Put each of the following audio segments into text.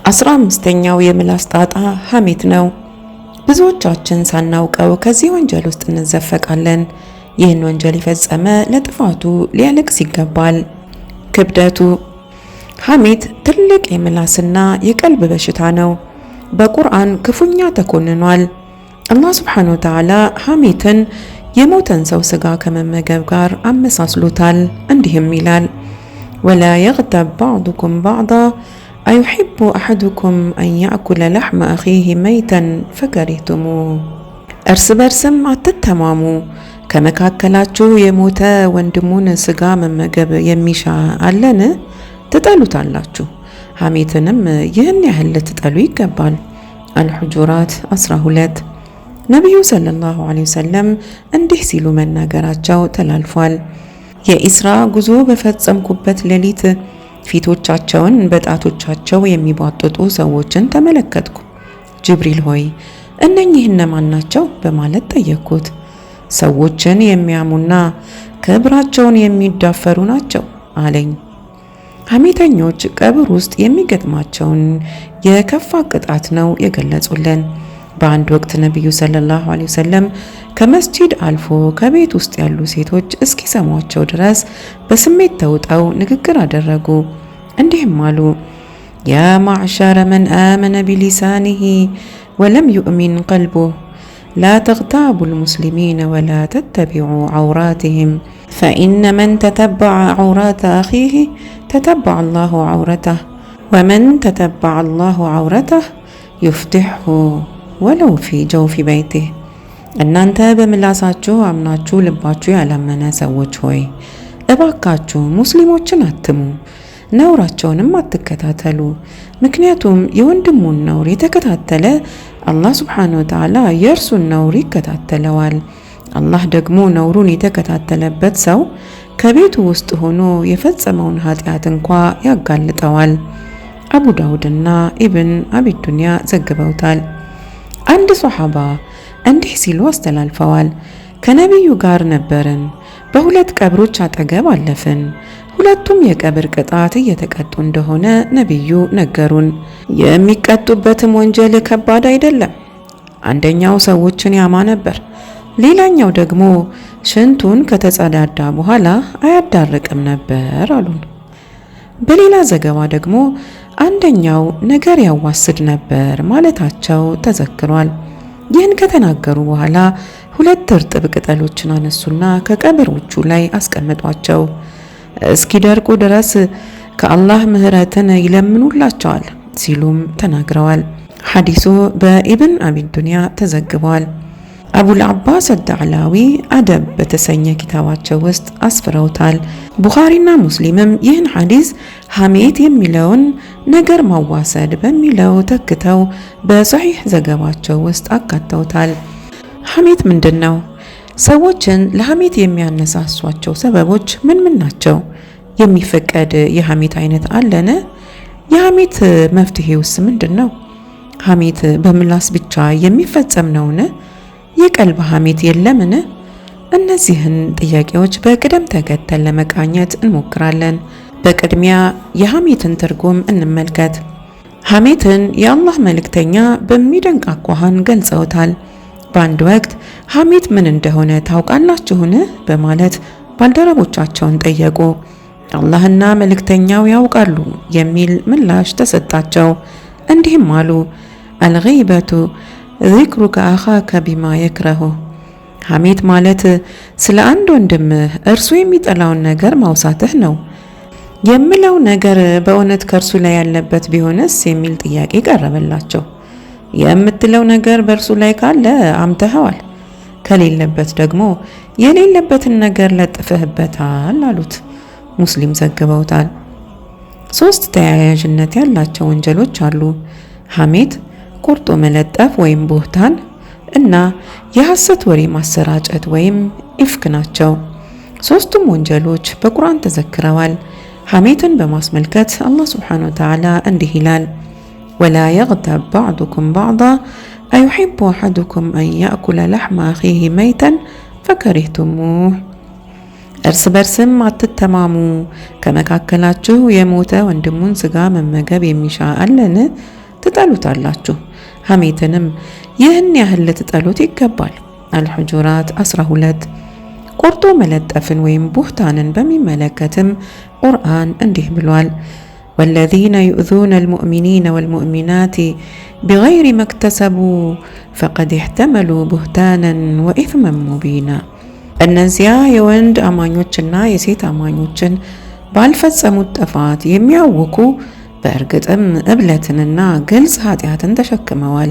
15ኛው የምላስ ጣጣ ሐሜት ነው። ብዙዎቻችን ሳናውቀው ከዚህ ወንጀል ውስጥ እንዘፈቃለን። ይህን ወንጀል የፈጸመ ለጥፋቱ ሊያለቅስ ይገባል። ክብደቱ ሐሜት ትልቅ የምላስና የቀልብ በሽታ ነው። በቁርአን ክፉኛ ተኮንኗል። አላህ ሱብሓነሁ ወተዓላ ሐሜትን የሞተን ሰው ስጋ ከመመገብ ጋር አመሳስሎታል። እንዲህም ይላል ወላ የግተብ ባዕዱኩም ባዕዳ አዩሒቡ አሐዱኩም አን ያእኩለ ለሕመ አኺህ መይተን ፈከሪህቱሙ። እርስ በርስም አትተማሙ፣ ከመካከላችሁ የሞተ ወንድሙን ስጋ መመገብ የሚሻ አለን? ትጠሉታላችሁ። ሐሜትንም ይህን ያህል ልትጠሉ ይገባል። አልሑጁራት 12 ነቢዩ ሰለላሁ ዐለይሂ ወሰለም እንዲህ ሲሉ መናገራቸው ተላልፏል። የኢስራ ጉዞ በፈጸምኩበት ሌሊት ፊቶቻቸውን በጣቶቻቸው የሚቧጥጡ ሰዎችን ተመለከትኩ። ጅብሪል ሆይ እነኚህ እነማን ናቸው? በማለት ጠየቅኩት። ሰዎችን የሚያሙና ክብራቸውን የሚዳፈሩ ናቸው አለኝ። ሐሜተኞች ቀብር ውስጥ የሚገጥማቸውን የከፋ ቅጣት ነው የገለጹልን። በአንድ ወቅት ነቢዩ ሰለላሁ ዐለይሂ ወሰለም ከመስጂድ አልፎ ከቤት ውስጥ ያሉ ሴቶች እስኪሰሟቸው ድረስ በስሜት ተውጠው ንግግር አደረጉ። እንዲህም አሉ፣ ያ ማዕሸረ መን አመነ ቢሊሳኒሂ ወለም ዩእሚን ቀልቡህ ላ ተግታቡ ልሙስሊሚን ወላ ተተቢዑ ዐውራትህም ፈኢነ መን ተተበዐ ዐውራተ አኺህ ተተበዐ አላሁ ዐውረተህ ወመን ተተበዐ አላሁ ዐውረተህ ዩፍዲሕሁ ወለው ፊ ጀውፊ በይቲህ። እናንተ በምላሳችሁ አምናችሁ ልባችሁ ያላመነ ሰዎች ሆይ እባካችሁ ሙስሊሞችን አትሙ፣ ነውራቸውንም አትከታተሉ። ምክንያቱም የወንድሙን ነውር የተከታተለ አላህ ሱብሓነሁ ወተዓላ የእርሱን ነውር ይከታተለዋል። አላህ ደግሞ ነውሩን የተከታተለበት ሰው ከቤቱ ውስጥ ሆኖ የፈጸመውን ኃጢአት እንኳ ያጋልጠዋል። አቡ ዳውድና ኢብን አቢ ዱንያ ዘግበውታል። አንድ ሶሐባ እንዲህ ሲሉ አስተላልፈዋል። ከነቢዩ ጋር ነበርን። በሁለት ቀብሮች አጠገብ አለፍን። ሁለቱም የቀብር ቅጣት እየተቀጡ እንደሆነ ነቢዩ ነገሩን። የሚቀጡበትም ወንጀል ከባድ አይደለም። አንደኛው ሰዎችን ያማ ነበር፣ ሌላኛው ደግሞ ሽንቱን ከተጸዳዳ በኋላ አያዳርቅም ነበር አሉን። በሌላ ዘገባ ደግሞ አንደኛው ነገር ያዋስድ ነበር ማለታቸው ተዘክሯል። ይህን ከተናገሩ በኋላ ሁለት እርጥብ ቅጠሎችን አነሱና ከቀብሮቹ ላይ አስቀምጧቸው እስኪደርቁ ድረስ ከአላህ ምህረትን ይለምኑላቸዋል ሲሉም ተናግረዋል። ሐዲሱ በኢብን አቢ ዱንያ ተዘግቧል። አቡል አባስ አዳዕላዊ አደብ በተሰኘ ኪታባቸው ውስጥ አስፍረውታል። ቡኻሪና ሙስሊምም ይህን ሐዲስ ሐሜት የሚለውን ነገር ማዋሰድ በሚለው ተክተው በሰሒህ ዘገባቸው ውስጥ አካተውታል። ሐሜት ምንድን ነው? ሰዎችን ለሐሜት የሚያነሳሷቸው ሰበቦች ምን ምን ናቸው? የሚፈቀድ የሐሜት አይነት አለን? የሐሜት መፍትሄውስ ምንድን ነው? ሐሜት በምላስ ብቻ የሚፈጸም ነውን? የቀልብ ሐሜት የለምን? እነዚህን ጥያቄዎች በቅደም ተከተል ለመቃኘት እንሞክራለን። በቅድሚያ የሐሜትን ትርጉም እንመልከት። ሐሜትን የአላህ መልእክተኛ በሚደንቅ አኳኋን ገልጸውታል። በአንድ ወቅት ሐሜት ምን እንደሆነ ታውቃላችሁን? በማለት ባልደረቦቻቸውን ጠየቁ። አላህና መልእክተኛው ያውቃሉ የሚል ምላሽ ተሰጣቸው። እንዲህም አሉ፣ አልገይበቱ ዚክሩከ አኻከ ቢማ የክረሁ። ሐሜት ማለት ስለ አንድ ወንድምህ እርሱ የሚጠላውን ነገር ማውሳትህ ነው። የምለው ነገር በእውነት ከእርሱ ላይ ያለበት ቢሆንስ የሚል ጥያቄ ቀረበላቸው። የምትለው ነገር በእርሱ ላይ ካለ አምተኸዋል፣ ከሌለበት ደግሞ የሌለበትን ነገር ለጥፈህበታል አሉት። ሙስሊም ዘግበውታል። 3 ተያያዥነት ያላቸው ወንጀሎች አሉ። ሐሜት፣ ቆርጦ መለጠፍ ወይም ቦህታን እና የሐሰት ወሬ ማሰራጨት ወይም ኢፍክ ናቸው። 3ቱም ወንጀሎች በቁርአን ተዘክረዋል። ሐሜትን በማስመልከት አላህ ሱብሓነሁ ወተዓላ እንዲህ ይላል፣ ወላ የግተብ ባዕዱኩም ባዕዳ አዩሒቡ አሐዱኩም አን ያእኩለ ለሕመ አኺህ መይተን ፈከሪህቱሙህ። እርስ በርስም አትተማሙ፣ ከመካከላችሁ የሞተ ወንድሙን ስጋ መመገብ የሚሻ አለን? ትጠሉታላችሁ። ሐሜትንም ይህን ያህል ልትጠሉት ይገባል። አልሑጁራት 12 ቆርጦ መለጠፍን ወይም ቡህታንን በሚመለከትም ቁርአን እንዲህ ብሏል። ወለዚነ ዩእዙነ አልሙእሚኒነ ወልሙእሚናት ቢገይሪ መክተሰቡ ፈቀድ እሕተመሉ ቡህታናን ወኢስመን ሙቢና። እነዚያ የወንድ አማኞችና የሴት አማኞችን ባልፈጸሙት ጥፋት የሚያውኩ በእርግጥም እብለትንና ግልጽ ኃጢአትን ተሸክመዋል።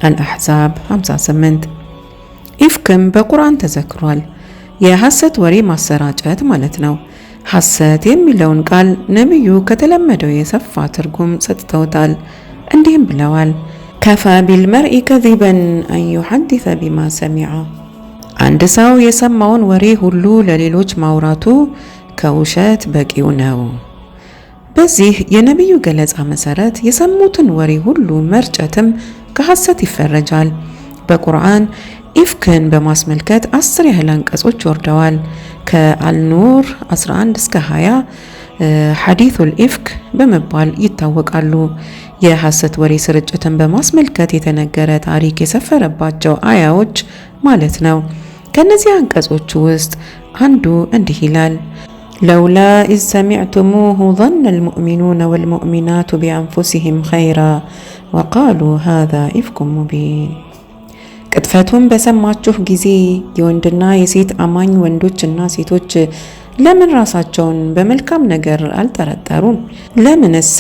አልአሕዛብ 58 ኢፍክም በቁርአን ተዘክሯል። የሐሰት ወሬ ማሰራጨት ማለት ነው። ሐሰት የሚለውን ቃል ነቢዩ ከተለመደው የሰፋ ትርጉም ሰጥተውታል። እንዲህም ብለዋል፣ ከፋ ቢልመርኢ ከዚበን አን ዩሐዲሰ ቢማ ሰሚዐ። አንድ ሰው የሰማውን ወሬ ሁሉ ለሌሎች ማውራቱ ከውሸት በቂው ነው። በዚህ የነቢዩ ገለጻ መሰረት የሰሙትን ወሬ ሁሉ መርጨትም ከሐሰት ይፈረጃል። በቁርአን ኢፍክን በማስመልከት 10 ያህል አንቀጾች ወርደዋል። ከአልኑር 11 እስከ 20 ሐዲሱል ኢፍክ በመባል ይታወቃሉ። የሐሰት ወሬ ስርጭትን በማስመልከት የተነገረ ታሪክ የሰፈረባቸው አያዎች ማለት ነው። ከነዚህ አንቀጾች ውስጥ አንዱ እንዲህ ይላል፣ ለውላ ኢዝ ሰሚዕቱሙሁ ظن المؤمنون والمؤمنات بأنفسهم خيرا وقالوا هذا إفك مبين። ቅጥፈቱን በሰማችሁ ጊዜ የወንድና የሴት አማኝ ወንዶችና ሴቶች ለምን ራሳቸውን በመልካም ነገር አልጠረጠሩም? ለምንስ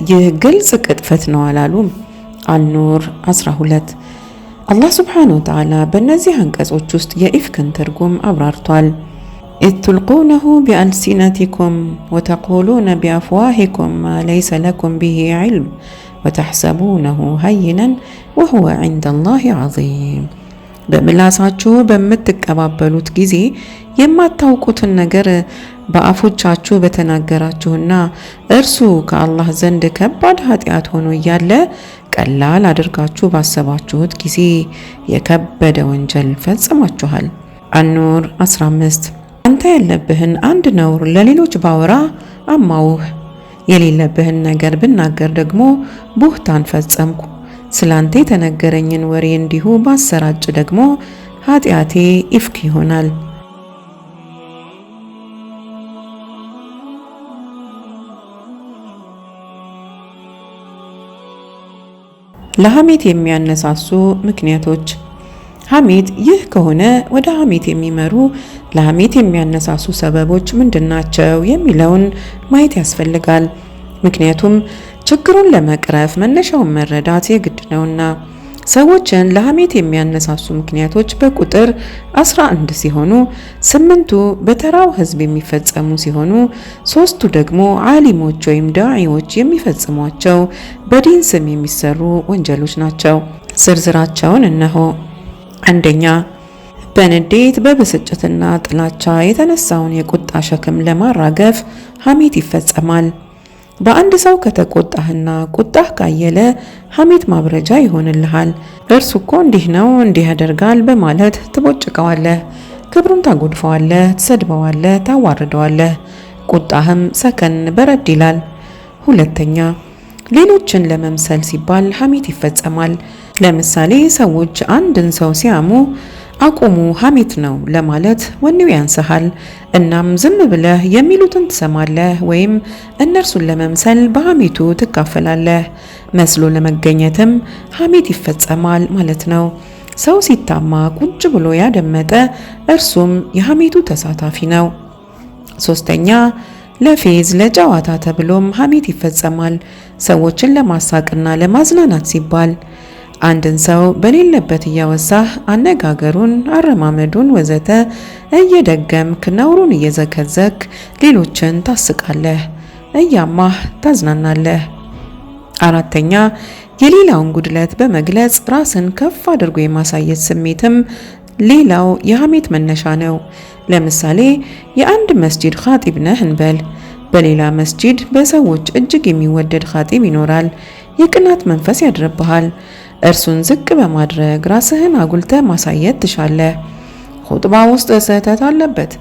ይህ ግልጽ ቅጥፈት ነው አላሉም? አልኑር 12 አላህ ሱብሓነሁ ወተዓላ በእነዚህ አንቀጾች ውስጥ የኢፍክን ትርጉም አብራርቷል። ኢዝ ቱልቁነሁ ቢአልሲነቲኩም ወተቁሉነ ቢአፍዋሂኩም ማ ለይሰ ለኩም ቢሂ ዒልም ወተሕሰቡነሁ ሀይነን ወሁወ ዒንደላሂ ዐዚም። በምላሳችሁ በምትቀባበሉት ጊዜ የማታውቁትን ነገር በአፎቻችሁ በተናገራችሁና እርሱ ከአላህ ዘንድ ከባድ ኃጢአት ሆኖ እያለ ቀላል አድርጋችሁ ባሰባችሁት ጊዜ የከበደ ወንጀል ፈጽማችኋል። አኑር 15 አንተ ያለብህን አንድ ነውር ለሌሎች ባወራ አማውህ፣ የሌለብህን ነገር ብናገር ደግሞ ቡህታን ፈጸምኩ። ስላንተ የተነገረኝን ወሬ እንዲሁ ባሰራጭ ደግሞ ኃጢአቴ ኢፍክ ይሆናል። ለሐሜት የሚያነሳሱ ምክንያቶች። ሐሜት ይህ ከሆነ ወደ ሐሜት የሚመሩ ለሐሜት የሚያነሳሱ ሰበቦች ምንድናቸው የሚለውን ማየት ያስፈልጋል። ምክንያቱም ችግሩን ለመቅረፍ መነሻውን መረዳት የግድ ነውና። ሰዎችን ለሐሜት የሚያነሳሱ ምክንያቶች በቁጥር 11 ሲሆኑ 8ቱ በተራው ሕዝብ የሚፈጸሙ ሲሆኑ 3ቱ ደግሞ ዓሊሞች ወይም ዳዒዎች የሚፈጽሟቸው በዲን ስም የሚሰሩ ወንጀሎች ናቸው። ዝርዝራቸውን እነሆ። አንደኛ፣ በንዴት በብስጭትና ጥላቻ የተነሳውን የቁጣ ሸክም ለማራገፍ ሐሜት ይፈጸማል። በአንድ ሰው ከተቆጣህና ቁጣህ ካየለ ሐሜት ማብረጃ ይሆንልሃል። እርሱ እኮ እንዲህ ነው እንዲህ ያደርጋል በማለት ትቦጭቀዋለህ፣ ክብሩን ታጎድፈዋለህ፣ ትሰድበዋለህ፣ ታዋርደዋለህ። ቁጣህም ሰከን በረድ ይላል። ሁለተኛ፣ ሌሎችን ለመምሰል ሲባል ሐሜት ይፈጸማል። ለምሳሌ ሰዎች አንድን ሰው ሲያሙ አቁሙ ሐሜት ነው ለማለት ወኔው ያንስሃል። እናም ዝም ብለህ የሚሉትን ትሰማለህ ወይም እነርሱን ለመምሰል በሐሜቱ ትካፈላለህ። መስሎ ለመገኘትም ሐሜት ይፈጸማል ማለት ነው። ሰው ሲታማ ቁጭ ብሎ ያደመጠ እርሱም የሐሜቱ ተሳታፊ ነው። ሶስተኛ፣ ለፌዝ ለጨዋታ ተብሎም ሐሜት ይፈጸማል። ሰዎችን ለማሳቅና ለማዝናናት ሲባል አንድን ሰው በሌለበት እያወሳህ አነጋገሩን፣ አረማመዱን ወዘተ እየደገምክ ነውሩን እየዘከዘክ ሌሎችን ታስቃለህ፣ እያማህ ታዝናናለህ። አራተኛ፣ የሌላውን ጉድለት በመግለጽ ራስን ከፍ አድርጎ የማሳየት ስሜትም ሌላው የሐሜት መነሻ ነው። ለምሳሌ የአንድ መስጂድ ኻጢብ ነህ እንበል። በሌላ መስጂድ በሰዎች እጅግ የሚወደድ ኻጢብ ይኖራል። የቅናት መንፈስ ያድርብሃል። እርሱን ዝቅ በማድረግ ራስህን አጉልተህ ማሳየት ትሻለህ። ኹጥባ ውስጥ ስህተት አለበት፣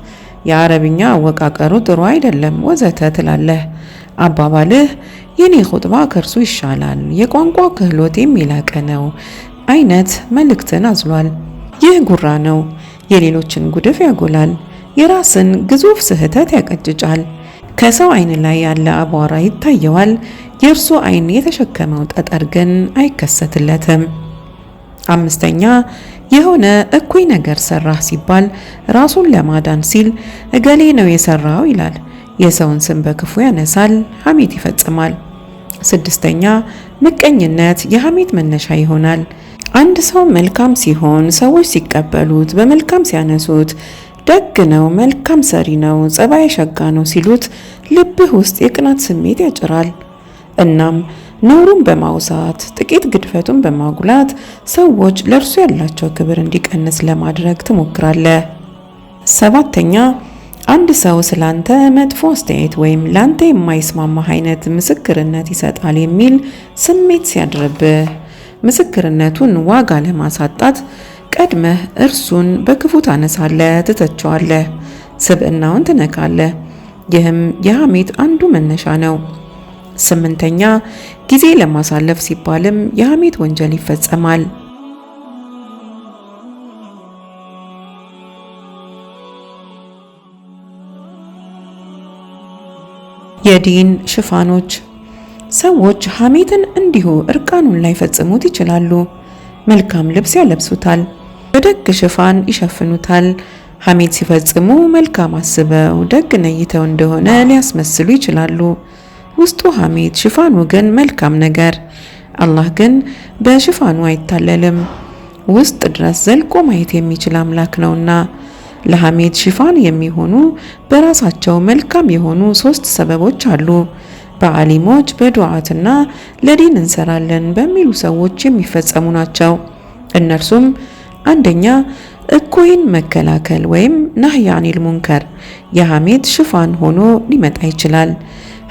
የአረብኛ አወቃቀሩ ጥሩ አይደለም ወዘተ ትላለህ። አባባልህ የኔ ኹጥባ ከርሱ ይሻላል፣ የቋንቋ ክህሎቴም የላቀ ነው አይነት መልእክትን አዝሏል። ይህ ጉራ ነው፣ የሌሎችን ጉድፍ ያጎላል፣ የራስን ግዙፍ ስህተት ያቀጭጫል። ከሰው አይን ላይ ያለ አቧራ ይታየዋል፣ የእርሱ አይን የተሸከመው ጠጠር ግን አይከሰትለትም። አምስተኛ የሆነ እኩይ ነገር ሰራህ ሲባል ራሱን ለማዳን ሲል እገሌ ነው የሰራው ይላል። የሰውን ስም በክፉ ያነሳል፣ ሐሜት ይፈጽማል። ስድስተኛ ምቀኝነት የሐሜት መነሻ ይሆናል። አንድ ሰው መልካም ሲሆን ሰዎች ሲቀበሉት፣ በመልካም ሲያነሱት፣ ደግ ነው፣ መልካም ሰሪ ነው፣ ጸባይ ሸጋ ነው ሲሉት ልብህ ውስጥ የቅናት ስሜት ያጭራል። እናም ነውሩን በማውሳት ጥቂት ግድፈቱን በማጉላት ሰዎች ለእርሱ ያላቸው ክብር እንዲቀንስ ለማድረግ ትሞክራለህ። ሰባተኛ አንድ ሰው ስላንተ መጥፎ አስተያየት ወይም ላንተ የማይስማማ አይነት ምስክርነት ይሰጣል የሚል ስሜት ሲያድርብህ ምስክርነቱን ዋጋ ለማሳጣት ቀድመህ እርሱን በክፉ ታነሳለህ፣ ትተቸዋለህ፣ ስብዕናውን ትነካለህ። ይህም የሐሜት አንዱ መነሻ ነው። ስምንተኛ ጊዜ ለማሳለፍ ሲባልም የሐሜት ወንጀል ይፈጸማል። የዲን ሽፋኖች ሰዎች ሐሜትን እንዲሁ እርቃኑን ላይ ፈጽሙት ይችላሉ። መልካም ልብስ ያለብሱታል፣ በደግ ሽፋን ይሸፍኑታል። ሐሜት ሲፈጽሙ መልካም አስበው ደግ ነይተው እንደሆነ ሊያስመስሉ ይችላሉ። ውስጡ ሐሜት፣ ሽፋኑ ግን መልካም ነገር። አላህ ግን በሽፋኑ አይታለልም፣ ውስጥ ድረስ ዘልቆ ማየት የሚችል አምላክ ነውና። ለሐሜት ሽፋን የሚሆኑ በራሳቸው መልካም የሆኑ 3 ሰበቦች አሉ። በዓሊሞች በዱዓትና ለዲን እንሰራለን በሚሉ ሰዎች የሚፈጸሙ ናቸው። እነርሱም አንደኛ እኩይን መከላከል ወይም ናህይ አኒል ሙንከር የሐሜት ሽፋን ሆኖ ሊመጣ ይችላል።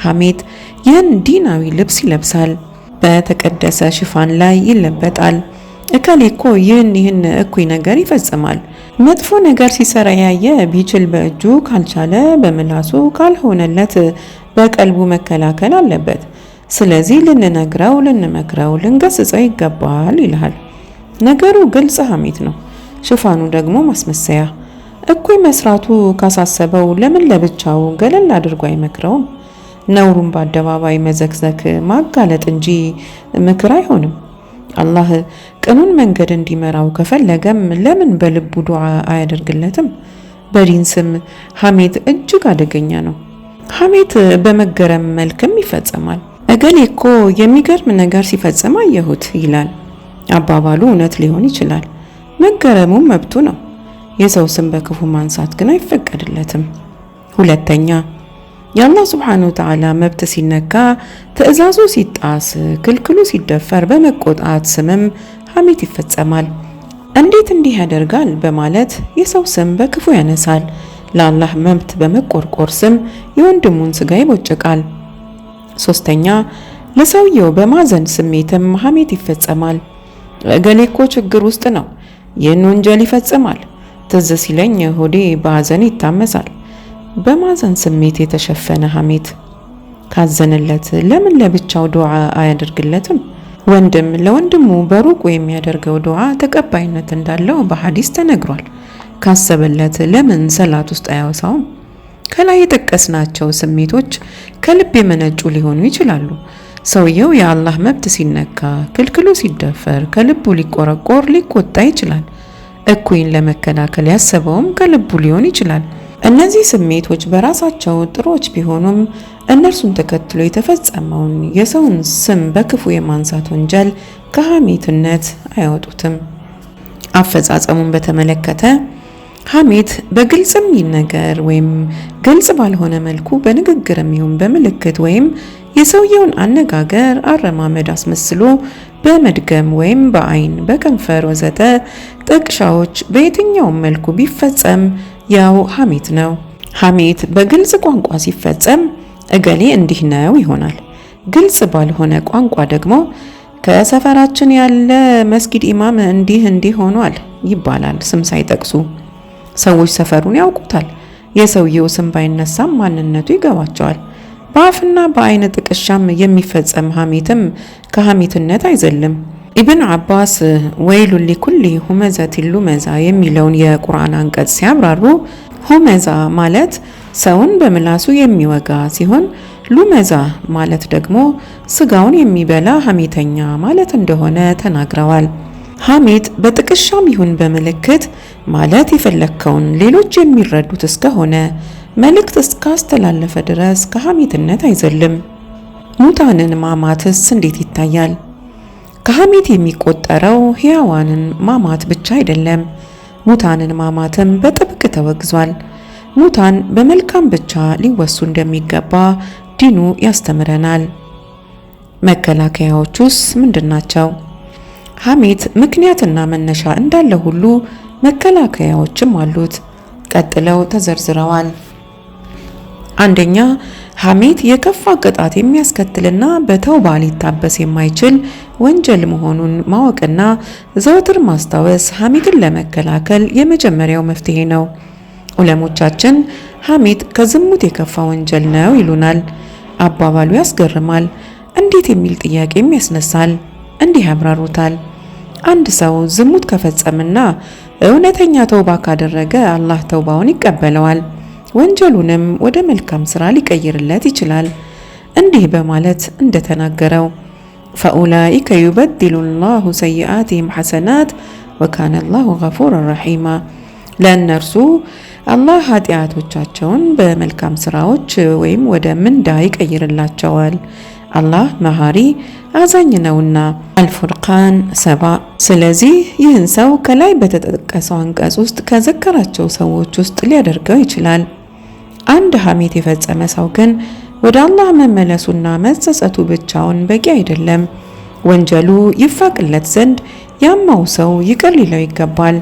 ሐሜት ይህን ዲናዊ ልብስ ይለብሳል፣ በተቀደሰ ሽፋን ላይ ይለበጣል። እከሌ እኮ ይህን እኩይ ነገር ይፈጽማል። መጥፎ ነገር ሲሰራ ያየ ቢችል በእጁ ካልቻለ በምላሱ ካልሆነለት በቀልቡ መከላከል አለበት። ስለዚህ ልንነግረው፣ ልንመክረው፣ ልንገስጸው ይገባል ይልሃል። ነገሩ ግልጽ ሐሜት ነው፣ ሽፋኑ ደግሞ ማስመሰያ። እኩይ መስራቱ ካሳሰበው ለምን ለብቻው ገለል አድርጎ አይመክረውም? ነውሩን በአደባባይ መዘክዘክ ማጋለጥ እንጂ ምክር አይሆንም። አላህ ቅኑን መንገድ እንዲመራው ከፈለገም ለምን በልቡ ዱዓ አያደርግለትም? በዲን ስም ሐሜት እጅግ አደገኛ ነው። ሐሜት በመገረም መልክም ይፈጸማል። እገሌ እኮ የሚገርም ነገር ሲፈጽም አየሁት ይላል። አባባሉ እውነት ሊሆን ይችላል፣ መገረሙም መብቱ ነው። የሰው ስም በክፉ ማንሳት ግን አይፈቀድለትም። ሁለተኛ የአላህ ሱብሓነሁ ወተዓላ መብት ሲነካ፣ ትዕዛዙ ሲጣስ፣ ክልክሉ ሲደፈር በመቆጣት ስምም ሐሜት ይፈጸማል። እንዴት እንዲህ ያደርጋል በማለት የሰው ስም በክፉ ያነሳል። ለአላህ መብት በመቆርቆር ስም የወንድሙን ስጋ ይቦጭቃል። ሶስተኛ ለሰውየው በማዘን ስሜትም ሐሜት ይፈጸማል። እገሌ እኮ ችግር ውስጥ ነው፣ ይህን ወንጀል ይፈጽማል፣ ትዝ ሲለኝ ሆዴ በሐዘን ይታመሳል። በማዘን ስሜት የተሸፈነ ሐሜት። ካዘነለት ለምን ለብቻው ዱዓ አያደርግለትም? ወንድም ለወንድሙ በሩቁ የሚያደርገው ዱዓ ተቀባይነት እንዳለው በሐዲስ ተነግሯል። ካሰበለት ለምን ሰላት ውስጥ አያወሳውም? ከላይ የጠቀስናቸው ስሜቶች ከልብ የመነጩ ሊሆኑ ይችላሉ። ሰውየው የአላህ መብት ሲነካ፣ ክልክሉ ሲደፈር ከልቡ ሊቆረቆር ሊቆጣ ይችላል። እኩይን ለመከላከል ያሰበውም ከልቡ ሊሆን ይችላል። እነዚህ ስሜቶች በራሳቸው ጥሩዎች ቢሆኑም እነርሱን ተከትሎ የተፈጸመውን የሰውን ስም በክፉ የማንሳት ወንጀል ከሐሜትነት አያወጡትም። አፈጻጸሙን በተመለከተ ሐሜት በግልጽም ይነገር ወይም ግልጽ ባልሆነ መልኩ በንግግርም ይሁን በምልክት ወይም የሰውየውን አነጋገር አረማመድ አስመስሎ በመድገም ወይም በአይን፣ በከንፈር ወዘተ ጥቅሻዎች በየትኛውም መልኩ ቢፈጸም ያው ሐሜት ነው። ሐሜት በግልጽ ቋንቋ ሲፈጸም እገሌ እንዲህ ነው ይሆናል። ግልጽ ባልሆነ ቋንቋ ደግሞ ከሰፈራችን ያለ መስጊድ ኢማም እንዲህ ሆኗል ይባላል፣ ስም ሳይጠቅሱ። ሰዎች ሰፈሩን ያውቁታል። የሰውየው ስም ባይነሳም ማንነቱ ይገባቸዋል። በአፍና በአይነ ጥቅሻም የሚፈጸም ሐሜትም ከሐሜትነት አይዘልም። ኢብን አባስ ወይሉን ሊኩሊ ሁመዘቲን ሉመዛ የሚለውን የቁርአን አንቀጽ ሲያብራሩ ሁመዛ ማለት ሰውን በምላሱ የሚወጋ ሲሆን ሉመዛ ማለት ደግሞ ስጋውን የሚበላ ሐሜተኛ ማለት እንደሆነ ተናግረዋል። ሐሜት በጥቅሻም ይሁን በምልክት ማለት የፈለከውን ሌሎች የሚረዱት እስከሆነ መልእክት እስካስተላለፈ ድረስ ከሐሜትነት አይዘልም። ሙታንን ማማትስ እንዴት ይታያል? ከሐሜት የሚቆጠረው ሕያዋንን ማማት ብቻ አይደለም፣ ሙታንን ማማትም በጥብቅ ተወግዟል። ሙታን በመልካም ብቻ ሊወሱ እንደሚገባ ዲኑ ያስተምረናል። መከላከያዎቹስ ምንድናቸው? ሐሜት ምክንያትና መነሻ እንዳለ ሁሉ መከላከያዎችም አሉት። ቀጥለው ተዘርዝረዋል። አንደኛ፣ ሐሜት የከፋ ቅጣት የሚያስከትልና በተውባ ሊታበስ የማይችል ወንጀል መሆኑን ማወቅና ዘወትር ማስታወስ ሐሜትን ለመከላከል የመጀመሪያው መፍትሄ ነው። ዑለሞቻችን ሐሜት ከዝሙት የከፋ ወንጀል ነው ይሉናል። አባባሉ ያስገርማል። እንዴት የሚል ጥያቄም ያስነሳል። እንዲህ ያብራሩታል። አንድ ሰው ዝሙት ከፈጸመና እውነተኛ ተውባ ካደረገ አላህ ተውባውን ይቀበለዋል፣ ወንጀሉንም ወደ መልካም ስራ ሊቀይርለት ይችላል። እንዲህ በማለት እንደተናገረው ፈኡላኢከ ዩበድሉ ላሁ ሰይአቲሂም ሐሰናት ወካነ ላሁ ገፉረን ረሒማ። ለእነርሱ አላህ ኃጢአቶቻቸውን በመልካም ስራዎች ወይም ወደ ምንዳ ይቀይርላቸዋል። አላህ መሐሪ አዛኝ ነውና። አልፉርቃን 70። ስለዚህ ይህን ሰው ከላይ በተጠቀሰው አንቀጽ ውስጥ ከዘከራቸው ሰዎች ውስጥ ሊያደርገው ይችላል። አንድ ሐሜት የፈጸመ ሰው ግን ወደ አላህ መመለሱና መጸጸቱ ብቻውን በቂ አይደለም። ወንጀሉ ይፋቅለት ዘንድ ያማው ሰው ይቅር ሊለው ይገባል።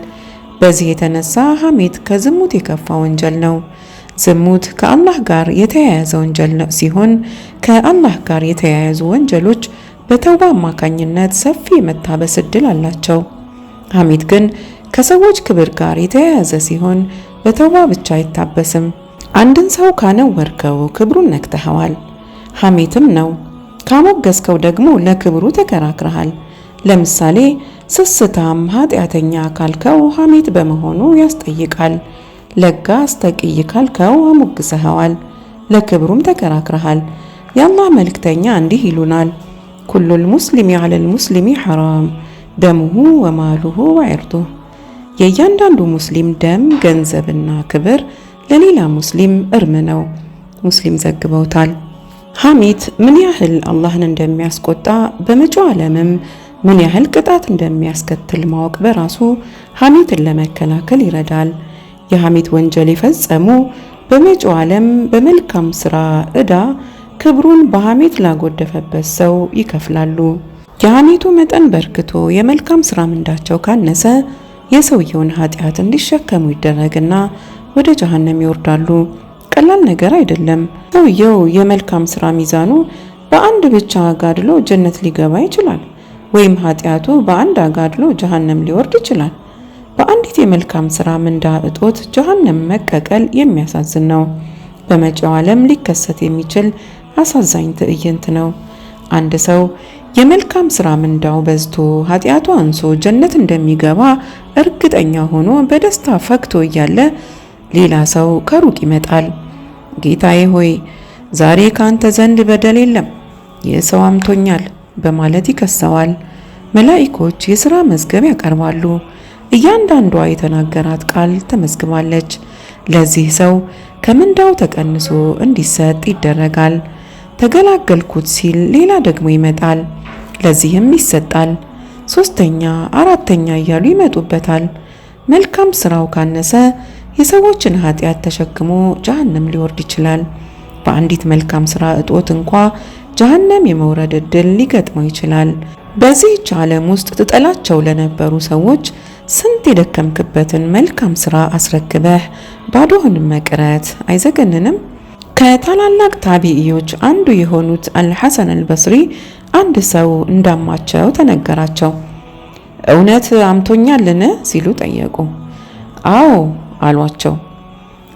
በዚህ የተነሳ ሐሜት ከዝሙት የከፋ ወንጀል ነው። ዝሙት ከአላህ ጋር የተያያዘ ወንጀል ሲሆን ከአላህ ጋር የተያያዙ ወንጀሎች በተውባ አማካኝነት ሰፊ የመታበስ ዕድል አላቸው። ሐሜት ግን ከሰዎች ክብር ጋር የተያያዘ ሲሆን በተውባ ብቻ አይታበስም። አንድን ሰው ካነወርከው ክብሩን ነክተኸዋል። ሐሜትም ነው። ካሞገስከው ደግሞ ለክብሩ ተከራክረሃል። ለምሳሌ ስስታም ኃጢአተኛ ካልከው ሐሜት በመሆኑ ያስጠይቃል። ለጋስ ተቅይ ካልከው አሞግሰኸዋል፣ ለክብሩም ተከራክረሃል። የአላህ መልእክተኛ እንዲህ ይሉናል፣ ኩሉል ሙስሊሚ ዐለል ሙስሊሚ ሐራም ደሙሁ ወማሉሁ ወዒርዱሁ። የእያንዳንዱ ሙስሊም ደም፣ ገንዘብና ክብር ለሌላ ሙስሊም እርም ነው። ሙስሊም ዘግበውታል። ሐሜት ምን ያህል አላህን እንደሚያስቆጣ በመጪው ዓለምም ምን ያህል ቅጣት እንደሚያስከትል ማወቅ በራሱ ሐሜትን ለመከላከል ይረዳል። የሐሜት ወንጀል የፈጸሙ በመጪው ዓለም በመልካም ስራ ዕዳ ክብሩን በሐሜት ላጎደፈበት ሰው ይከፍላሉ። የሐሜቱ መጠን በርክቶ የመልካም ስራ ምንዳቸው ካነሰ የሰውየውን ኃጢአት እንዲሸከሙ ይደረግና ወደ ጀሃነም ይወርዳሉ። ቀላል ነገር አይደለም። ሰውየው የመልካም ስራ ሚዛኑ በአንድ ብቻ አጋድሎ ጀነት ሊገባ ይችላል፣ ወይም ኃጢአቱ በአንድ አጋድሎ ጀሃነም ሊወርድ ይችላል። በአንዲት የመልካም ስራ ምንዳ እጦት ጀሃነም መቀቀል የሚያሳዝን ነው። በመጪው ዓለም ሊከሰት የሚችል አሳዛኝ ትዕይንት ነው። አንድ ሰው የመልካም ስራ ምንዳው በዝቶ ኃጢአቱ አንሶ ጀነት እንደሚገባ እርግጠኛ ሆኖ በደስታ ፈክቶ እያለ ሌላ ሰው ከሩቅ ይመጣል። ጌታዬ ሆይ ዛሬ ካንተ ዘንድ በደል የለም፣ ይህ ሰው አምቶኛል በማለት ይከሰዋል። መላኢኮች የሥራ መዝገብ ያቀርባሉ። እያንዳንዷ የተናገራት ቃል ተመዝግባለች። ለዚህ ሰው ከምንዳው ተቀንሶ እንዲሰጥ ይደረጋል። ተገላገልኩት ሲል ሌላ ደግሞ ይመጣል፣ ለዚህም ይሰጣል። ሶስተኛ፣ አራተኛ እያሉ ይመጡበታል። መልካም ስራው ካነሰ የሰዎችን ኃጢአት ተሸክሞ ጀሃነም ሊወርድ ይችላል። በአንዲት መልካም ስራ እጦት እንኳ ጀሃነም የመውረድ ዕድል ሊገጥመው ይችላል። በዚህች ዓለም ውስጥ ትጠላቸው ለነበሩ ሰዎች ስንት የደከምክበትን መልካም ስራ አስረክበህ ባዶህን መቅረት አይዘገንንም? ከታላላቅ ታቢኢዎች አንዱ የሆኑት አልሐሰን አልበስሪ አንድ ሰው እንዳማቸው ተነገራቸው። እውነት አምቶኛልን ሲሉ ጠየቁ። አዎ አሏቸው።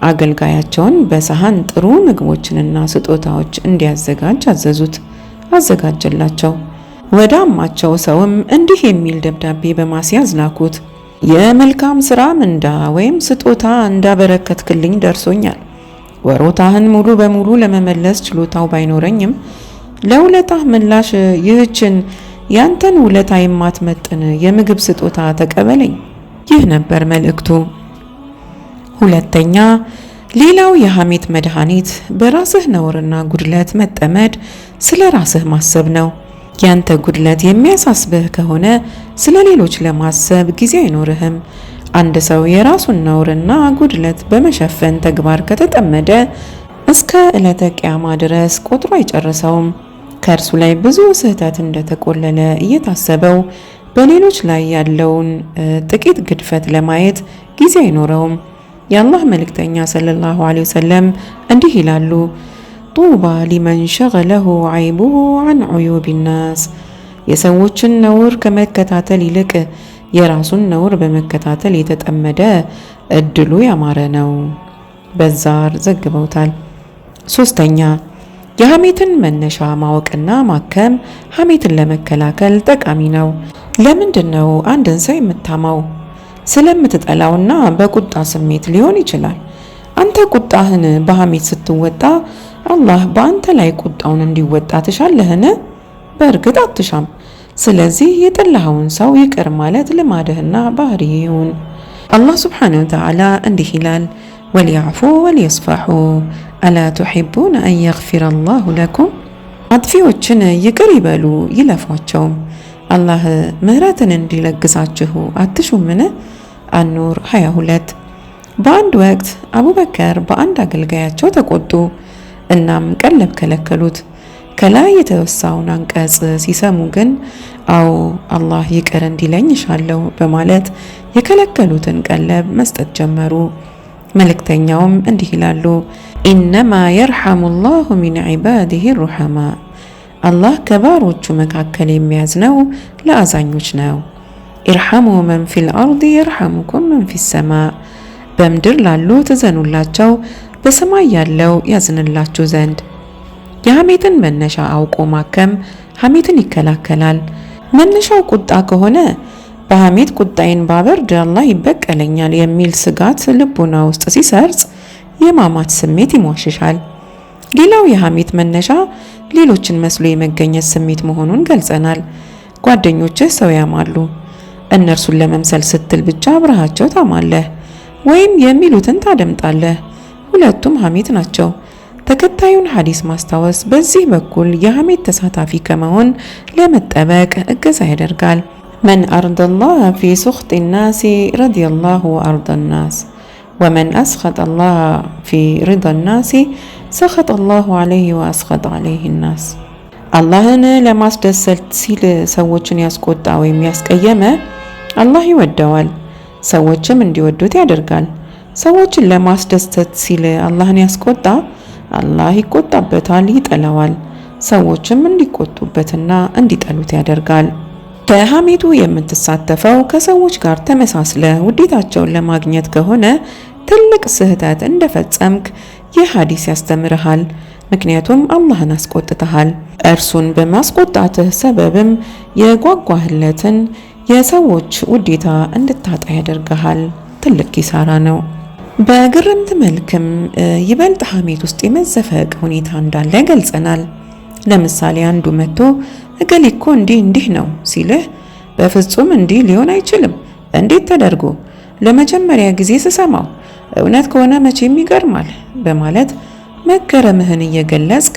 አገልጋያቸውን በሰሃን ጥሩ ምግቦችንና ስጦታዎች እንዲያዘጋጅ አዘዙት። አዘጋጀላቸው። ወደ አማቸው ሰውም እንዲህ የሚል ደብዳቤ በማስያዝ ላኩት። የመልካም ሥራ ምንዳ ወይም ስጦታ እንዳበረከትክልኝ ደርሶኛል። ወሮታህን ሙሉ በሙሉ ለመመለስ ችሎታው ባይኖረኝም ለውለታህ ምላሽ ይህችን ያንተን ውለታ የማትመጥን የምግብ ስጦታ ተቀበለኝ። ይህ ነበር መልእክቱ። ሁለተኛ፣ ሌላው የሐሜት መድኃኒት በራስህ ነውርና ጉድለት መጠመድ፣ ስለ ራስህ ማሰብ ነው። ያንተ ጉድለት የሚያሳስብህ ከሆነ ስለ ሌሎች ለማሰብ ጊዜ አይኖርህም። አንድ ሰው የራሱን ነውርና ጉድለት በመሸፈን ተግባር ከተጠመደ እስከ ዕለተ ቂያማ ድረስ ቆጥሮ አይጨርሰውም። ከእርሱ ላይ ብዙ ስህተት እንደተቆለለ እየታሰበው በሌሎች ላይ ያለውን ጥቂት ግድፈት ለማየት ጊዜ አይኖረውም። የአላህ መልእክተኛ ሰለላሁ ዐለይሂ ወሰለም እንዲህ ይላሉ፣ ጡባ ሊመን ሸገለሁ ዐይቡሁ ዐን ዑዩብ ናስ። የሰዎችን ነውር ከመከታተል ይልቅ የራሱን ነውር በመከታተል የተጠመደ እድሉ ያማረ ነው። በዛር ዘግበውታል። ሶስተኛ፣ የሐሜትን መነሻ ማወቅና ማከም ሐሜትን ለመከላከል ጠቃሚ ነው። ለምንድን ነው አንድን ሰው የምታማው? ስለምትጠላውና በቁጣ ስሜት ሊሆን ይችላል። አንተ ቁጣህን በሐሜት ስትወጣ አላህ በአንተ ላይ ቁጣውን እንዲወጣ ትሻለህን? በእርግጥ አትሻም። ስለዚህ የጠላኸውን ሰው ይቅር ማለት ልማድህና ባህሪህ ይሁን። አላህ ሱብሓነሁ ወተዓላ እንዲህ ይላል፣ ወሊያዕፉ ወሊየስፋሑ አላ ቱሒቡነ አን የግፊረ አላሁ ለኩም። አጥፊዎችን ይቅር ይበሉ ይለፏቸውም፣ አላህ ምህረትን እንዲለግሳችሁ አትሹምን? አኑር 22። በአንድ ወቅት አቡበከር በአንድ አገልጋያቸው ተቆጡ። እናም ቀለብ ከለከሉት። ከላይ የተወሳውን አንቀጽ ሲሰሙ ግን አዎ አላህ ይቅር እንዲለኝ እሻለሁ በማለት የከለከሉትን ቀለብ መስጠት ጀመሩ። መልእክተኛውም እንዲህ ይላሉ፣ ኢነማ የርሐሙ ላሁ ሚን ዒባዲሂ ሩሐማ። አላህ ከባሮቹ መካከል የሚያዝነው ለአዛኞች ነው። ኢርሐሙ መን ፊል አርድ የርሐሙኩም መን ፊ ሰማ። በምድር ላሉ ትዘኑላቸው፣ በሰማይ ያለው ያዝንላችሁ ዘንድ። የሐሜትን መነሻ አውቆ ማከም ሐሜትን ይከላከላል። መነሻው ቁጣ ከሆነ በሐሜት ቁጣዬን ባበርድ አላህ ይበቀለኛል የሚል ስጋት ልቡና ውስጥ ሲሰርጽ የማማት ስሜት ይሟሽሻል። ሌላው የሐሜት መነሻ ሌሎችን መስሎ የመገኘት ስሜት መሆኑን ገልጸናል። ጓደኞችህ ሰው ያማሉ። እነርሱን ለመምሰል ስትል ብቻ አብረሃቸው ታማለህ ወይም የሚሉትን ታደምጣለህ። ሁለቱም ሐሜት ናቸው። ተከታዩን ሐዲስ ማስታወስ በዚህ በኩል የሐሜት ተሳታፊ ከመሆን ለመጠበቅ እገዛ ያደርጋል። መን አርደላህ ፊ ሱኽጢ ናሲ ረዲየላሁ አርደ ናስ ወመን አስኸጠ አላህ ፊ ሪዳ ናሲ ሰኸጠ አላሁ ዐለይሂ ወአስኸጠ ዐለይሂ ናስ። አላህን ለማስደሰት ሲል ሰዎችን ያስቆጣ ወይም ያስቀየመ አላህ ይወደዋል፣ ሰዎችም እንዲወዱት ያደርጋል። ሰዎችን ለማስደሰት ሲል አላህን ያስቆጣ አላህ ይቆጣበታል፣ ይጠላዋል፣ ሰዎችም እንዲቆጡበትና እንዲጠሉት ያደርጋል። ከሐሜቱ የምትሳተፈው ከሰዎች ጋር ተመሳስለ ውዴታቸውን ለማግኘት ከሆነ ትልቅ ስህተት እንደፈጸምክ ይህ ሐዲስ ያስተምርሃል። ምክንያቱም አላህን አስቆጥተሃል። እርሱን በማስቆጣትህ ሰበብም የጓጓህለትን የሰዎች ውዴታ እንድታጣ ያደርግሃል። ትልቅ ኪሳራ ነው። በግርምት መልክም ይበልጥ ሐሜት ውስጥ የመዘፈቅ ሁኔታ እንዳለ ገልጸናል። ለምሳሌ አንዱ መጥቶ እገሌ እኮ እንዲህ ነው ሲልህ በፍጹም እንዲህ ሊሆን አይችልም፣ እንዴት ተደርጎ ለመጀመሪያ ጊዜ ስሰማው እውነት ከሆነ መቼም ይገርማል በማለት መገረምህን እየገለጽክ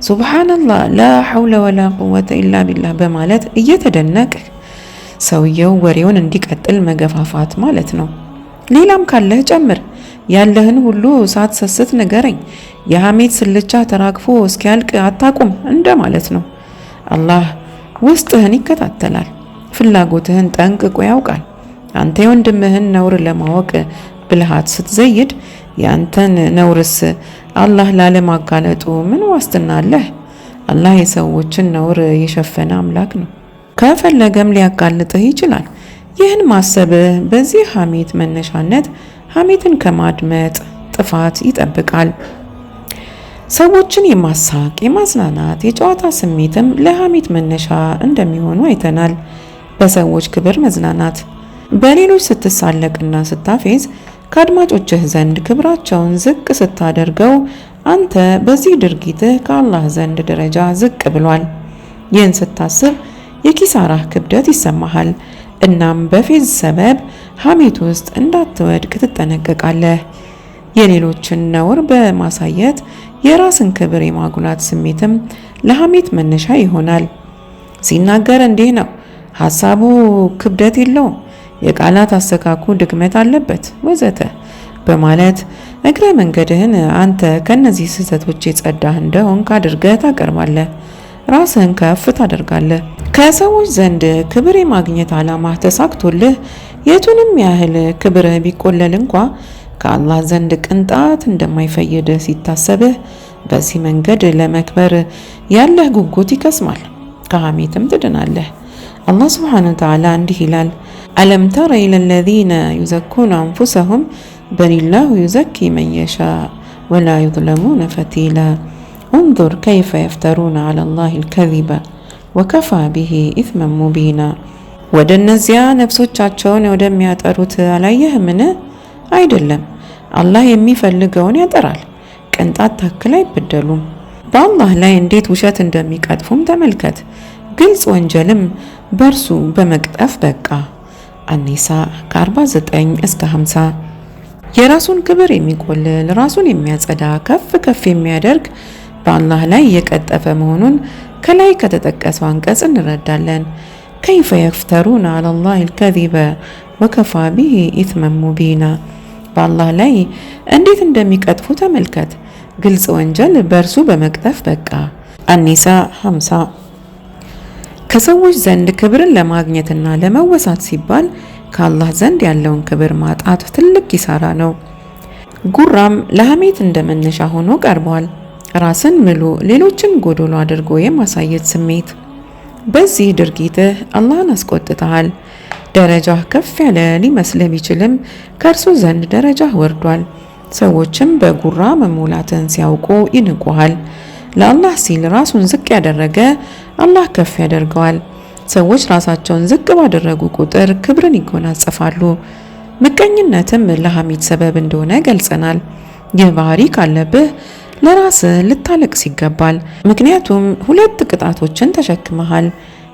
ሱብሃንአላህ ላ ሐውለ ወላ ቁወተ ኢላ ቢላህ በማለት እየተደነቅ ሰውየው ወሬውን እንዲቀጥል መገፋፋት ማለት ነው። ሌላም ካለህ ጨምር፣ ያለህን ሁሉ ሳትሰስት ንገረኝ፣ የሐሜት ስልቻ ተራግፎ እስኪያልቅ አታቁም እንደማለት ነው። አላህ ውስጥህን ይከታተላል፣ ፍላጎትህን ጠንቅቆ ያውቃል። አንተ የወንድምህን ነውር ለማወቅ ብልሃት ስትዘይድ ያንተን ነውርስ አላህ ላለማጋለጡ ምን ዋስትና አለህ? አላህ የሰዎችን ነውር የሸፈነ አምላክ ነው። ከፈለገም ሊያጋልጥህ ይችላል። ይህን ማሰብህ በዚህ ሐሜት መነሻነት ሐሜትን ከማድመጥ ጥፋት ይጠብቃል። ሰዎችን የማሳቅ የማዝናናት የጨዋታ ስሜትም ለሐሜት መነሻ እንደሚሆኑ አይተናል። በሰዎች ክብር መዝናናት፣ በሌሎች ስትሳለቅና ስታፌዝ ከአድማጮችህ ዘንድ ክብራቸውን ዝቅ ስታደርገው አንተ በዚህ ድርጊትህ ከአላህ ዘንድ ደረጃ ዝቅ ብሏል። ይህን ስታስብ የኪሳራህ ክብደት ይሰማሃል። እናም በፌዝ ሰበብ ሐሜት ውስጥ እንዳትወድቅ ትጠነቀቃለህ። የሌሎችን ነውር በማሳየት የራስን ክብር የማጉላት ስሜትም ለሐሜት መነሻ ይሆናል። ሲናገር እንዲህ ነው፣ ሐሳቡ ክብደት የለውም፣ የቃላት አሰካኩ ድክመት አለበት ወዘተ በማለት እግረ መንገድህን አንተ ከነዚህ ስህተቶች የጸዳህ እንደሆንክ አድርገህ ታቀርባለህ። ራስህን ከፍ ታደርጋለህ። ከሰዎች ዘንድ ክብር የማግኘት ዓላማ ተሳክቶልህ የቱንም ያህል ክብርህ ቢቆለል እንኳ ከአላህ ዘንድ ቅንጣት እንደማይፈይድ ሲታሰብህ በዚህ መንገድ ለመክበር ያለህ ጉጉት ይከስማል፣ ከሐሜትም ትድናለህ። አላህ ስብሓነሁ ወተዓላ እንዲህ ይላል፣ አለም ተረ ኢለ ለዚነ ዩዘኩነ አንፉሰሁም በሊላሁ ዩዘኪ መን የሻእ ወላ ዩዝለሙነ ፈቲላ እንዙር ከይፈ የፍተሩነ ዐለላሂ አልከዚበ ወከፋ ቢሂ ኢስመን ሙቢና። ወደ እነዚያ ነፍሶቻቸውን ወደሚያጠሩት አላየህምን? አይደለም፣ አላህ የሚፈልገውን ያጠራል፣ ቅንጣት ታክል አይበደሉም። በአላህ ላይ እንዴት ውሸት እንደሚቀጥፉም ተመልከት። ግልጽ ወንጀልም በእርሱ በመቅጠፍ በቃ። አኒሳ ከ49 እስከ 50። የራሱን ክብር የሚቆልል ራሱን የሚያጸዳ ከፍ ከፍ የሚያደርግ በአላህ ላይ የቀጠፈ መሆኑን ከላይ ከተጠቀሰው አንቀጽ እንረዳለን። ከይፈ የፍተሩነ ዐለላሂ አልከዚበ ወከፋ ቢሂ ኢስመን ሙቢና። በአላህ ላይ እንዴት እንደሚቀጥፉ ተመልከት። ግልጽ ወንጀል በእርሱ በመቅጠፍ በቃ። አኒሳ 50። ከሰዎች ዘንድ ክብርን ለማግኘትና ለመወሳት ሲባል ከአላህ ዘንድ ያለውን ክብር ማጣት ትልቅ ኪሳራ ነው። ጉራም ለሐሜት እንደመነሻ ሆኖ ቀርቧል። ራስን ምሉ ሌሎችን ጎዶሎ አድርጎ የማሳየት ስሜት። በዚህ ድርጊትህ አላህን አስቆጥተሃል። ደረጃህ ከፍ ያለ ሊመስልህ ቢችልም ከእርሱ ዘንድ ደረጃህ ወርዷል። ሰዎችም በጉራ መሞላትን ሲያውቁ ይንቁሃል። ለአላህ ሲል ራሱን ዝቅ ያደረገ አላህ ከፍ ያደርገዋል። ሰዎች ራሳቸውን ዝቅ ባደረጉ ቁጥር ክብርን ይጎናጸፋሉ። ምቀኝነትም ለሐሜት ሰበብ እንደሆነ ገልጸናል። ይህ ባህሪ ካለብህ ለራስህ ልታለቅስ ይገባል። ምክንያቱም ሁለት ቅጣቶችን ተሸክመሃል።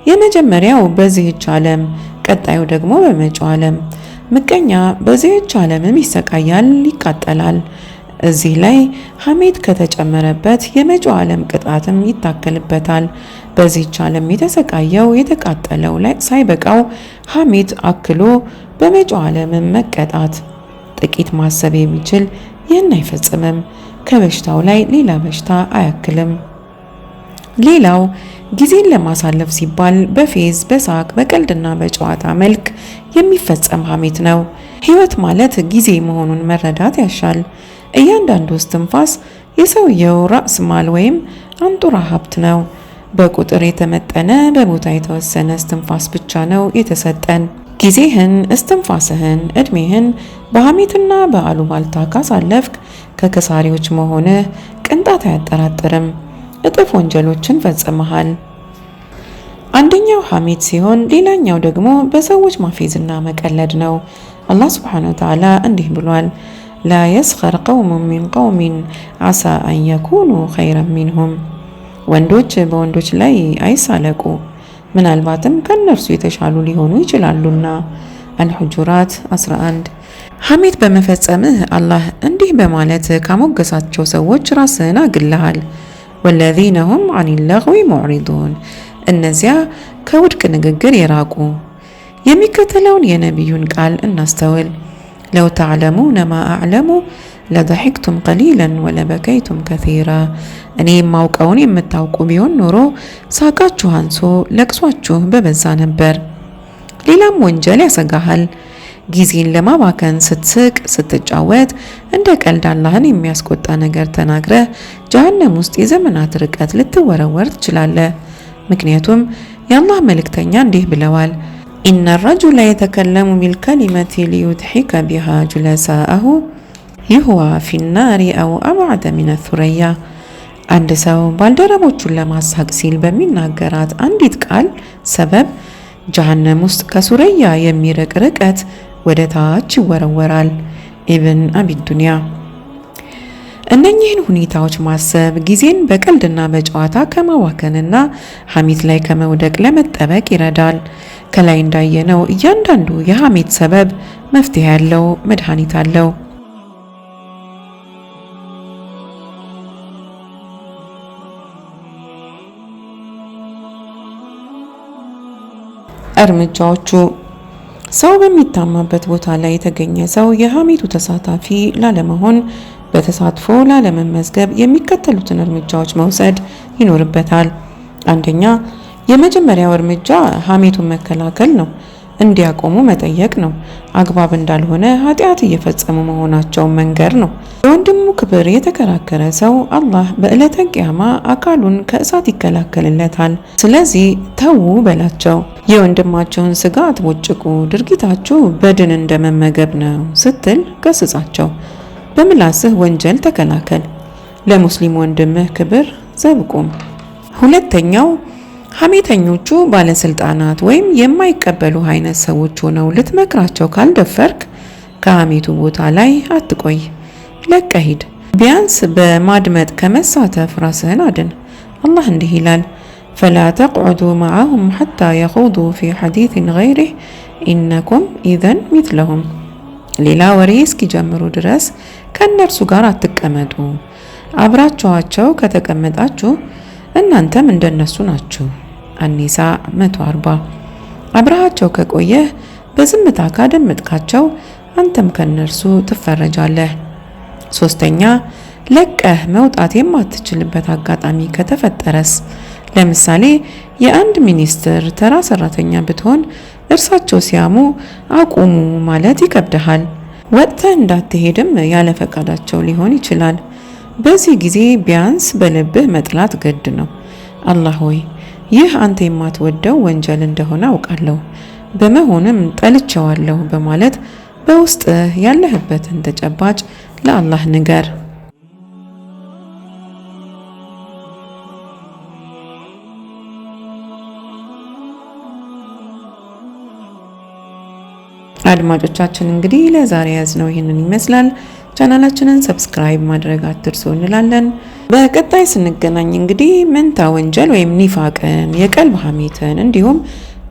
የመጀመሪያው በዚህች ዓለም፣ ቀጣዩ ደግሞ በመጪው ዓለም። ምቀኛ በዚህች ዓለምም ይሰቃያል፣ ይቃጠላል። እዚህ ላይ ሐሜት ከተጨመረበት የመጪው ዓለም ቅጣትም ይታከልበታል። በዚህች ዓለም የተሰቃየው የተቃጠለው ላይ ሳይበቃው ሐሜት አክሎ በመጪው ዓለምም መቀጣት። ጥቂት ማሰብ የሚችል ይህን አይፈጽምም። ከበሽታው ላይ ሌላ በሽታ አያክልም። ሌላው ጊዜን ለማሳለፍ ሲባል በፌዝ በሳቅ በቀልድና በጨዋታ መልክ የሚፈጸም ሐሜት ነው። ሕይወት ማለት ጊዜ መሆኑን መረዳት ያሻል። እያንዳንዱ እስትንፋስ የሰውየው ራስ ማል ወይም አንጡራ ሀብት ነው። በቁጥር የተመጠነ በቦታ የተወሰነ እስትንፋስ ብቻ ነው የተሰጠን። ጊዜህን፣ እስትንፋስህን፣ እድሜህን በሐሜትና በአሉባልታ ካሳለፍክ ከከሳሪዎች መሆንህ ቅንጣት አያጠራጥርም። እጥፍ ወንጀሎችን ፈጽመሃል። አንደኛው ሐሜት ሲሆን ሌላኛው ደግሞ በሰዎች ማፌዝና መቀለድ ነው። አላህ ሱብሓነሁ ወተዓላ እንዲህ ብሏል፣ ላ የስኸር ቀውሙን ሚን ቀውሚን ዓሳ አን የኩኑ ኸይረን ሚንሁም። ወንዶች በወንዶች ላይ አይሳለቁ፣ ምናልባትም ከነርሱ የተሻሉ ሊሆኑ ይችላሉና። አልሑጁራት 11። ሐሜት በመፈጸምህ አላህ እንዲህ በማለት ካሞገሳቸው ሰዎች ራስህን አግልሃል። ወለዚነ ሁም አን ለግዊ ሙዕሪዱን፣ እነዚያ ከውድቅ ንግግር የራቁ። የሚከተለውን የነቢዩን ቃል እናስተውል። ለው ተዕለሙነ ማ አዕለሙ ለደሒክቱም ቀሊለን ወለበከይቱም ከሲራ። እኔ የማውቀውን የምታውቁ ቢሆን ኖሮ ሳቃችሁ አንሶ ለቅሷችሁ በበዛ ነበር። ሌላም ወንጀል ያሰጋሃል። ጊዜን ለማባከን ስትስቅ፣ ስትጫወት፣ እንደ ቀልድ አላህን የሚያስቆጣ ነገር ተናግረህ ጀሃነም ውስጥ የዘመናት ርቀት ልትወረወር ትችላለህ። ምክንያቱም የአላህ መልእክተኛ እንዲህ ብለዋል፣ ኢነ ረጁለ የተከለሙ ቢልከሊመቲ ሊዩድሒከ ቢሃ ጁለሳአሁ ይህዋ ፊናሪ አው አብዓደ ሚነ ሱረያ። አንድ ሰው ባልደረቦቹን ለማሳቅ ሲል በሚናገራት አንዲት ቃል ሰበብ ጀሃነም ውስጥ ከሱረያ የሚርቅ ርቀት ወደ ታች ይወረወራል። ኢብን አቢ ዱንያ። እነኚህን ሁኔታዎች ማሰብ ጊዜን በቀልድና በጨዋታ ከማዋከንና ሐሜት ላይ ከመውደቅ ለመጠበቅ ይረዳል። ከላይ እንዳየነው እያንዳንዱ የሐሜት ሰበብ መፍትሄ ያለው መድኃኒት አለው። እርምጃዎቹ። ሰው በሚታማበት ቦታ ላይ የተገኘ ሰው የሐሜቱ ተሳታፊ ላለመሆን በተሳትፎ ላለመመዝገብ የሚከተሉትን እርምጃዎች መውሰድ ይኖርበታል። አንደኛ፣ የመጀመሪያው እርምጃ ሐሜቱን መከላከል ነው። እንዲያቆሙ መጠየቅ ነው። አግባብ እንዳልሆነ ኃጢአት እየፈጸሙ መሆናቸውን መንገር ነው። የወንድሙ ክብር የተከራከረ ሰው አላህ በዕለተ ቂያማ አካሉን ከእሳት ይከላከልለታል። ስለዚህ ተዉ በላቸው። የወንድማቸውን ስጋ አትቦጭቁ፣ ድርጊታችሁ በድን እንደመመገብ ነው ስትል ገስጻቸው። በምላስህ ወንጀል ተከላከል። ለሙስሊም ወንድምህ ክብር ዘብቁም። ሁለተኛው፣ ሐሜተኞቹ ባለስልጣናት ወይም የማይቀበሉ አይነት ሰዎች ሆነው ልትመክራቸው ካልደፈርክ ከሐሜቱ ቦታ ላይ አትቆይ፣ ለቀህ ሂድ። ቢያንስ በማድመጥ ከመሳተፍ ራስህን አድን። አላህ እንዲህ ይላል፣ ፈላ ተቅዑዱ መዓሁም ሐታ የኹዱ ፊ ሐዲትን ገይሪህ ኢነኩም ኢዘን ሚትለሁም። ሌላ ወሬ እስኪጀምሩ ድረስ ከእነርሱ ጋር አትቀመጡ። አብራችኋቸው ከተቀመጣችሁ እናንተም እንደነሱ ናችሁ። አኒሳ 140። አብረሃቸው ከቆየህ በዝምታ ካደመጥካቸው አንተም ከነርሱ ትፈረጃለህ። ሶስተኛ፣ ለቀህ መውጣት የማትችልበት አጋጣሚ ከተፈጠረስ? ለምሳሌ የአንድ ሚኒስትር ተራ ሰራተኛ ብትሆን እርሳቸው ሲያሙ አቁሙ ማለት ይከብድሃል። ወጥተህ እንዳትሄድም ያለ ፈቃዳቸው ሊሆን ይችላል። በዚህ ጊዜ ቢያንስ በልብህ መጥላት ግድ ነው። አላህ ሆይ ይህ አንተ የማትወደው ወንጀል እንደሆነ አውቃለሁ፣ በመሆንም ጠልቼዋለሁ በማለት በውስጥህ ያለህበትን ተጨባጭ ለአላህ ንገር። አድማጮቻችን እንግዲህ ለዛሬ ያዝነው ይህንን ይመስላል። ቻናላችንን ሰብስክራይብ ማድረግ አትርሱ እንላለን። በቀጣይ ስንገናኝ እንግዲህ መንታ ወንጀል ወይም ኒፋቅን፣ የቀልብ ሐሜትን እንዲሁም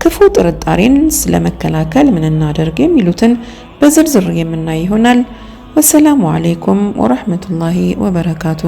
ክፉ ጥርጣሬን ስለመከላከል ምን እናደርግ የሚሉትን በዝርዝር የምናይ ይሆናል። ወሰላሙ አለይኩም ወራህመቱላሂ ወበረካቱ።